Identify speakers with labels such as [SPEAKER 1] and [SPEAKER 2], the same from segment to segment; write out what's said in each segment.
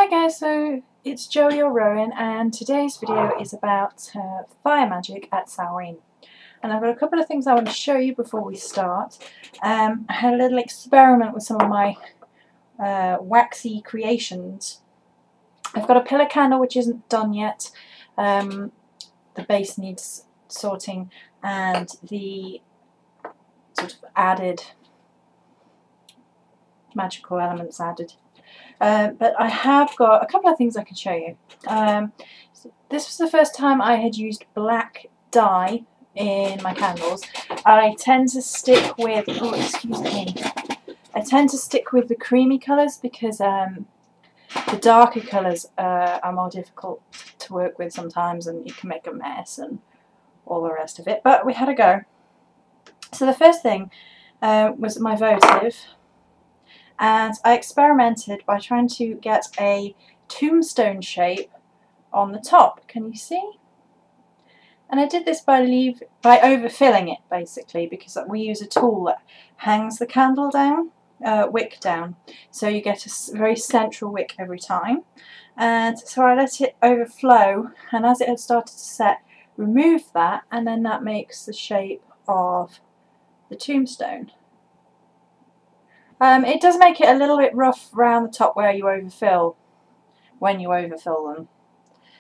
[SPEAKER 1] Hi guys, so it's Joey or Rowan, and today's video is about fire magic at Samhain. And I've got a couple of things I want to show you before we start. I had a little experiment with some of my waxy creations. I've got a pillar candle which isn't done yet. The base needs sorting and the sort of added magical elements added. But I have got a couple of things I can show you. This was the first time I had used black dye in my candles. I tend to stick with, I tend to stick with the creamy colours because the darker colours are more difficult to work with sometimes, and you can make a mess and all the rest of it. But we had a go. So the first thing was my votive. And I experimented by trying to get a tombstone shape on the top. Can you see? And I did this by overfilling it, basically, because we use a tool that hangs the candle down, wick down, so you get a very central wick every time. And so I let it overflow, and as it had started to set, remove that, and then that makes the shape of the tombstone. It does make it a little bit rough around the top where you overfill, when you overfill them,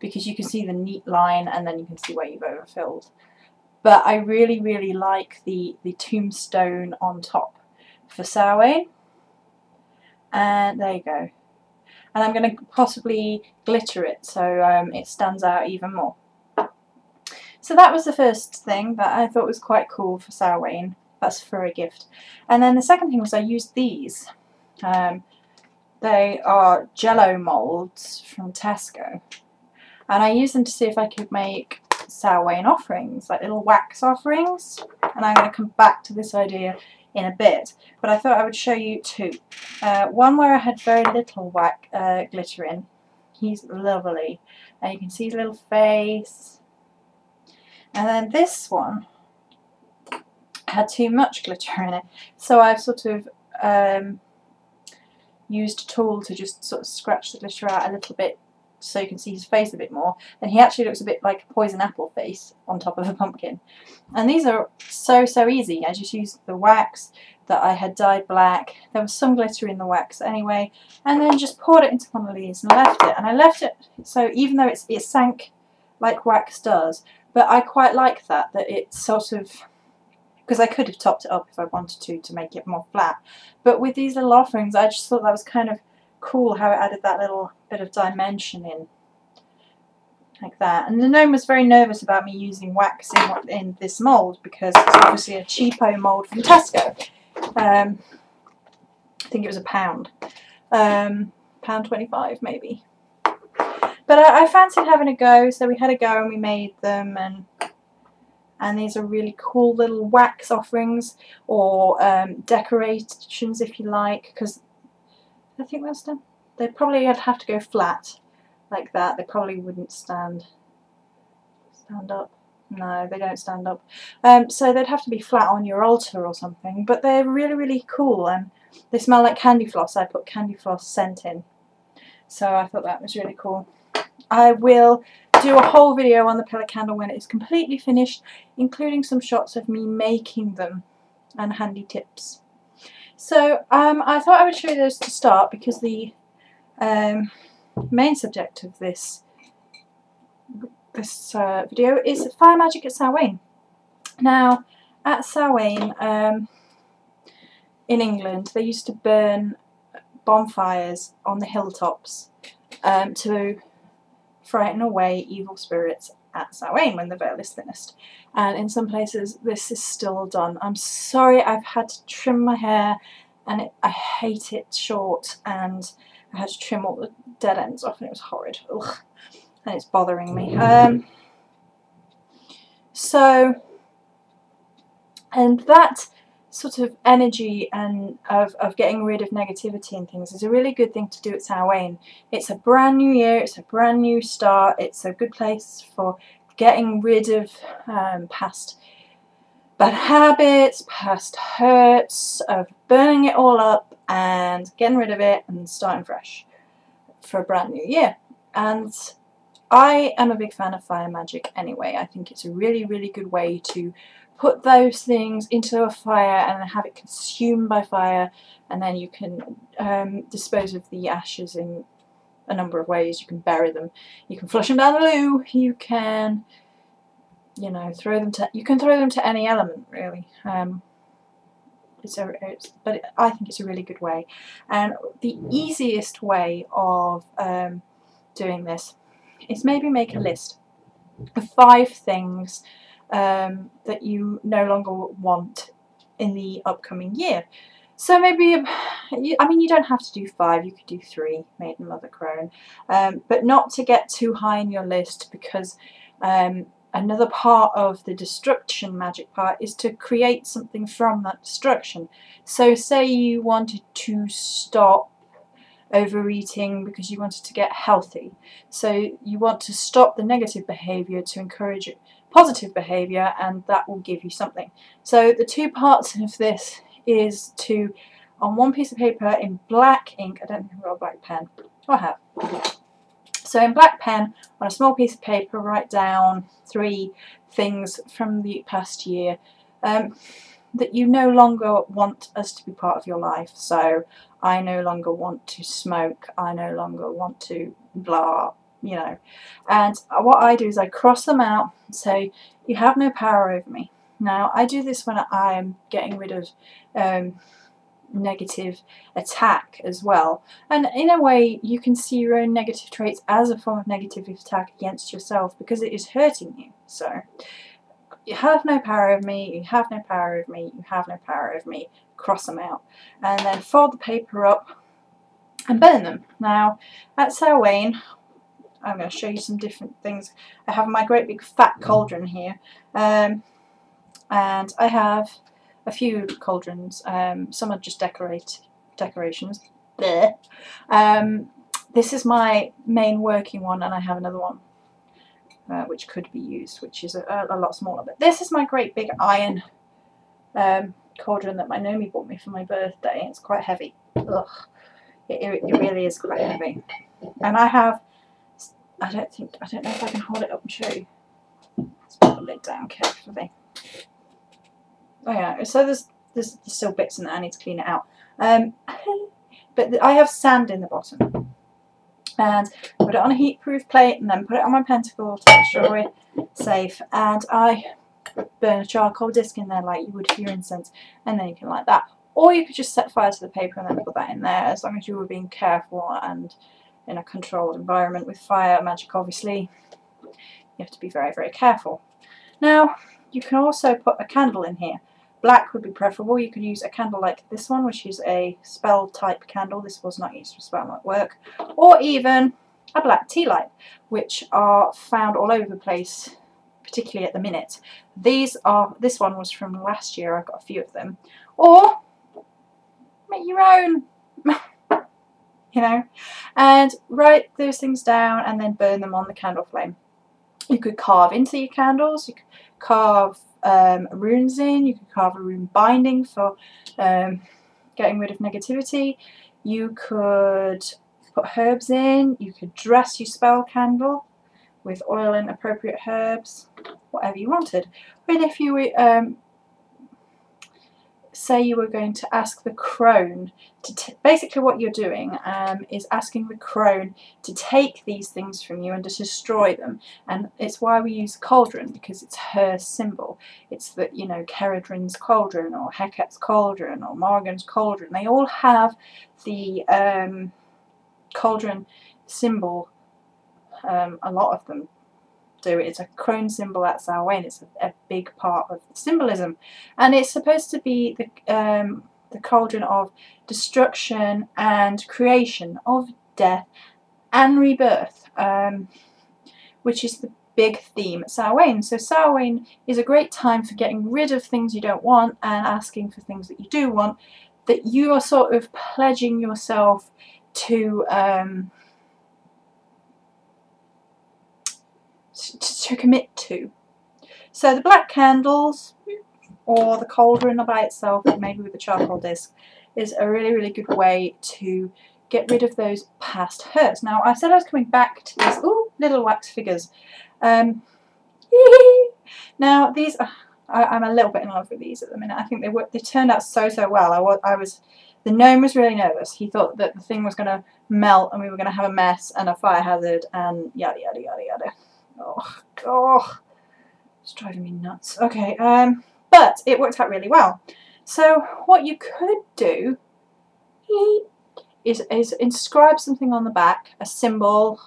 [SPEAKER 1] because you can see the neat line and then you can see where you've overfilled. But I really, really like the tombstone on top for Samhain. And there you go. And I'm going to possibly glitter it so it stands out even more. So that was the first thing that I thought was quite cool for Samhain. That's for a gift. And then the second thing was I used these. They are Jello moulds from Tesco. And I used them to see if I could make Samhain offerings, like little wax offerings. And I'm going to come back to this idea in a bit. But I thought I would show you two. One where I had very little glitter in. He's lovely. And you can see his little face. And then this one had too much glitter in it, so I've sort of used a tool to just sort of scratch the glitter out a little bit so you can see his face a bit more, and he actually looks a bit like a poison apple face on top of a pumpkin. And these are so easy. I just used the wax that I had dyed black. There was some glitter in the wax anyway, and then just poured it into one of these and left it. And I left it so even though it sank like wax does, but I quite like that it sort of, because I could have topped it up if I wanted to make it more flat. But with these little offerings, I just thought that was kind of cool how it added that little bit of dimension in, like that. And the gnome was very nervous about me using wax in this mould because it's obviously a cheapo mould from Tesco. I think it was £1, £1.25 maybe. But I fancied having a go, so we had a go and we made them, and these are really cool little wax offerings, or decorations if you like, because I think that's done. They probably have to go flat like that. They probably wouldn't stand up. No, they don't stand up. So they'd have to be flat on your altar or something, but they're really, really cool, and they smell like candy floss. I put candy floss scent in, so I thought that was really cool. I will do a whole video on the pillar candle when it is completely finished, including some shots of me making them and handy tips. So I thought I would show you those to start, because the main subject of this video is fire magic at Samhain. Now, at Samhain in England, they used to burn bonfires on the hilltops to frighten away evil spirits at Samhain when the veil is thinnest. And in some places this is still done. I'm sorry, I've had to trim my hair, and I hate it short, and I had to trim all the dead ends off, and it was horrid. Ugh. And it's bothering me. And that sort of energy and of getting rid of negativity and things is a really good thing to do at Samhain. It's a brand new year, it's a brand new start, it's a good place for getting rid of past bad habits, past hurts, of burning it all up and getting rid of it and starting fresh. for a brand new year. And I am a big fan of fire magic anyway. I think it's a really, really good way to put those things into a fire and then have it consumed by fire, and then you can dispose of the ashes in a number of ways. You can bury them, you can flush them down the loo, you can, you know, throw them to any element really. But I think it's a really good way, and the easiest way of doing this is maybe make a list of 5 things that you no longer want in the upcoming year. So maybe, I mean, you don't have to do 5, you could do 3, maiden, mother, crone, but not to get too high in your list, because another part of the destruction magic part is to create something from that destruction. So say you wanted to stop overeating because you wanted to get healthy, so you want to stop the negative behaviour to encourage positive behaviour, and that will give you something. So the 2 parts of this is to, on one piece of paper in black ink, I don't think I've got a black pen, I have. So in black pen, on a small piece of paper, write down 3 things from the past year that you no longer want us to be part of your life. So I no longer want to smoke, I no longer want to blah, you know. And what I do is I cross them out and say, you have no power over me. Now I do this when I'm getting rid of negative attack as well, and in a way you can see your own negative traits as a form of negative attack against yourself, because it is hurting you. So you have no power over me, you have no power over me, you have no power over me, cross them out, and then fold the paper up and burn them. Now at Samhain, I'm going to show you some different things. I have my great big fat cauldron here, and I have a few cauldrons. Some are just decorations. There. This is my main working one, and I have another one which could be used, which is a lot smaller. But this is my great big iron cauldron that my Nomi bought me for my birthday. It's quite heavy. Ugh. It really is quite heavy. And I have, I don't know if I can hold it up and show you. Let's put the lid down carefully. Oh yeah, so there's still bits in there, I need to clean it out. But I have sand in the bottom. And put it on a heat-proof plate, and then put it on my pentacle to make sure we're safe. And I burn a charcoal disc in there like you would for your incense, and then you can light that. Or you could just set fire to the paper and then put that in there, as long as you were being careful and in a controlled environment. With fire magic, obviously, you have to be very, very careful. Now, you can also put a candle in here. Black would be preferable. You could use a candle like this one, which is a spell type candle. This was not used for spell light work. Or even a black tea light, which are found all over the place, particularly at the minute. This one was from last year. I've got a few of them. Or make your own, you know, and write those things down and then burn them on the candle flame. You could carve into your candles. You could carve runes in. You could carve a rune binding for getting rid of negativity. You could put herbs in. You could dress your spell candle with oil and appropriate herbs, whatever you wanted. But if you were, say you were going to ask the crone to basically what you're doing is asking the crone to take these things from you and to destroy them. And it's why we use cauldron, because it's her symbol. It's the, you know, Ceridrin's cauldron, or Hecate's cauldron, or Morgan's cauldron. They all have the cauldron symbol. A lot of them do. It's a crone symbol at Samhain. It's a big part of the symbolism, and it's supposed to be the cauldron of destruction and creation, of death and rebirth, which is the big theme at Samhain. So Samhain is a great time for getting rid of things you don't want and asking for things that you do want, that you are sort of pledging yourself to commit to. So the black candles, or the cauldron by itself, maybe with a charcoal disc, is a really, really good way to get rid of those past hurts. Now, I said I was coming back to these little wax figures. Now, these are, I'm a little bit in love with these at the minute. I think they turned out so well. The gnome was really nervous. He thought that the thing was going to melt and we were going to have a mess and a fire hazard and yada yada yada yada. Oh, it's driving me nuts. Okay, but it worked out really well. So what you could do is inscribe something on the back, a symbol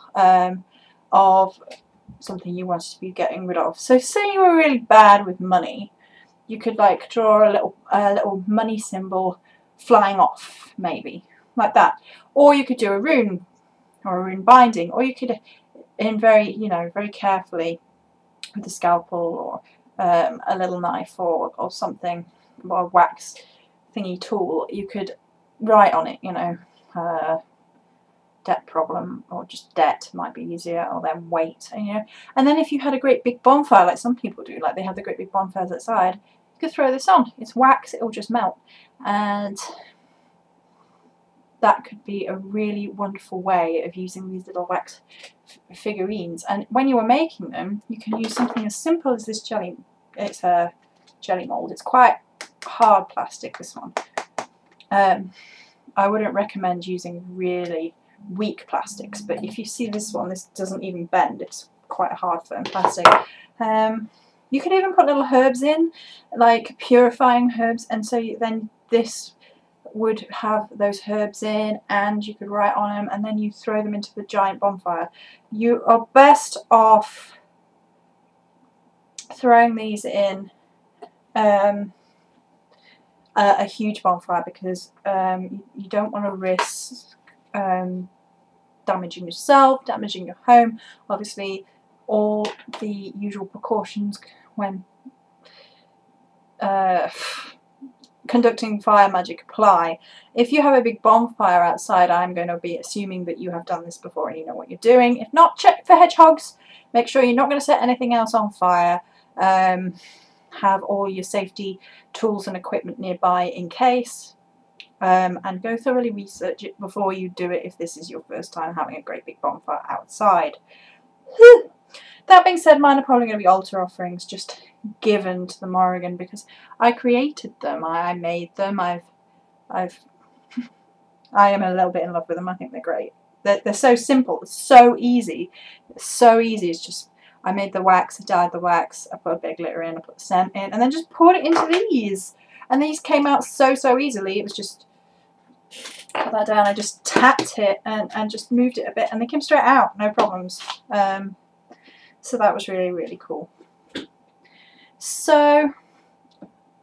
[SPEAKER 1] of something you wanted to be getting rid of. So say you were really bad with money, you could like draw a little money symbol flying off, maybe like that. Or you could do a rune or a rune binding, or you could, in very carefully with a scalpel or a little knife or something, or a wax thingy tool, you could write on it, debt problem, or just debt might be easier, or then weight, and then if you had a great big bonfire like some people do, like they have the great big bonfires outside, you could throw this on. It's wax, it'll just melt, and that could be a really wonderful way of using these little wax figurines. And when you are making them, you can use something as simple as this jelly. It's a jelly mold. It's quite hard plastic, this one. I wouldn't recommend using really weak plastics, but if you see this one, this doesn't even bend. It's quite a hard firm plastic. You could even put little herbs in, like purifying herbs, and so then this would have those herbs in, and you could write on them, and then you throw them into the giant bonfire. You are best off throwing these in a huge bonfire, because you don't want to risk damaging yourself, damaging your home. Obviously, all the usual precautions when conducting fire magic apply. If you have a big bonfire outside, I'm going to be assuming that you have done this before and you know what you're doing. If not, check for hedgehogs. Make sure you're not going to set anything else on fire. Have all your safety tools and equipment nearby in case. And go thoroughly research it before you do it if this is your first time having a great big bonfire outside. That being said, mine are probably going to be altar offerings just given to the Morrigan, because I created them, I made them, I am a little bit in love with them. I think they're great. They're so simple, so easy. It's so easy. It's just, I made the wax, I dyed the wax, I put a bit of glitter in, I put the scent in, and then just poured it into these. And these came out so easily. It was just, put that down, I just tapped it and just moved it a bit, and they came straight out, no problems. So that was really cool. So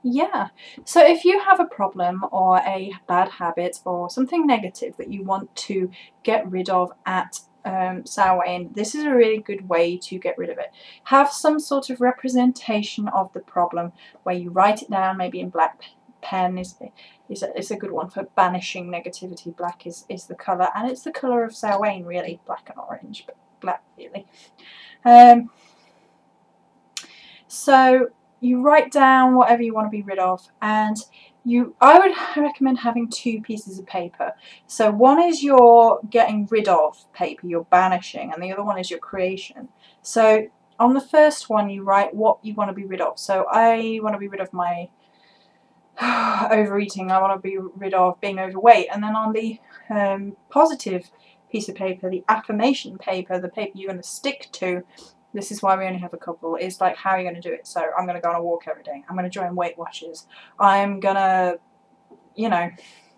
[SPEAKER 1] yeah, so if you have a problem or a bad habit or something negative that you want to get rid of at Samhain, this is a really good way to get rid of it. Have some sort of representation of the problem where you write it down, maybe in black pen is a good one for banishing negativity. Black is the colour, and it's the colour of Samhain really, black and orange, but black really. So you write down whatever you want to be rid of, and I would recommend having 2 pieces of paper. So one is your getting rid of paper, your banishing, and the other one is your creation. So on the first one you write what you want to be rid of. So I want to be rid of my overeating, I want to be rid of being overweight. And then on the positive piece of paper, the affirmation paper, the paper you're going to stick to, this is why we only have a couple, is like how you're going to do it. So I'm going to go on a walk every day, I'm going to join Weight Watchers, I'm going to,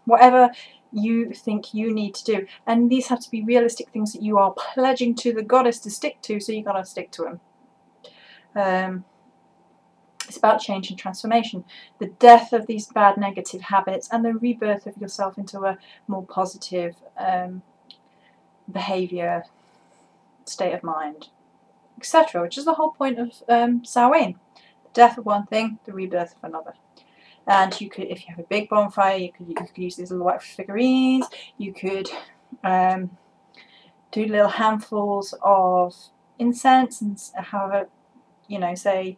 [SPEAKER 1] whatever you think you need to do. And these have to be realistic things that you are pledging to the goddess to stick to, so you got to stick to them. It's about change and transformation, the death of these bad negative habits and the rebirth of yourself into a more positive behaviour, state of mind, etc., which is the whole point of Samhain. The death of one thing, the rebirth of another. And you could, if you have a big bonfire, you could use these little white figurines. You could do little handfuls of incense and however, say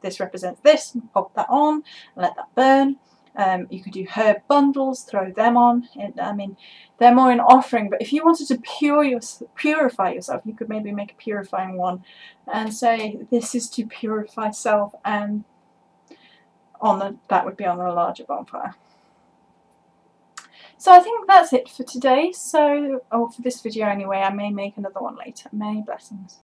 [SPEAKER 1] this represents this, and pop that on and let that burn. You could do herb bundles, throw them on. I mean, they're more an offering, but if you wanted to purify yourself, you could maybe make a purifying one and say this is to purify self, and that would be on a larger bonfire. So I think that's it for today. So, or for this video anyway. I may make another one later. Many blessings.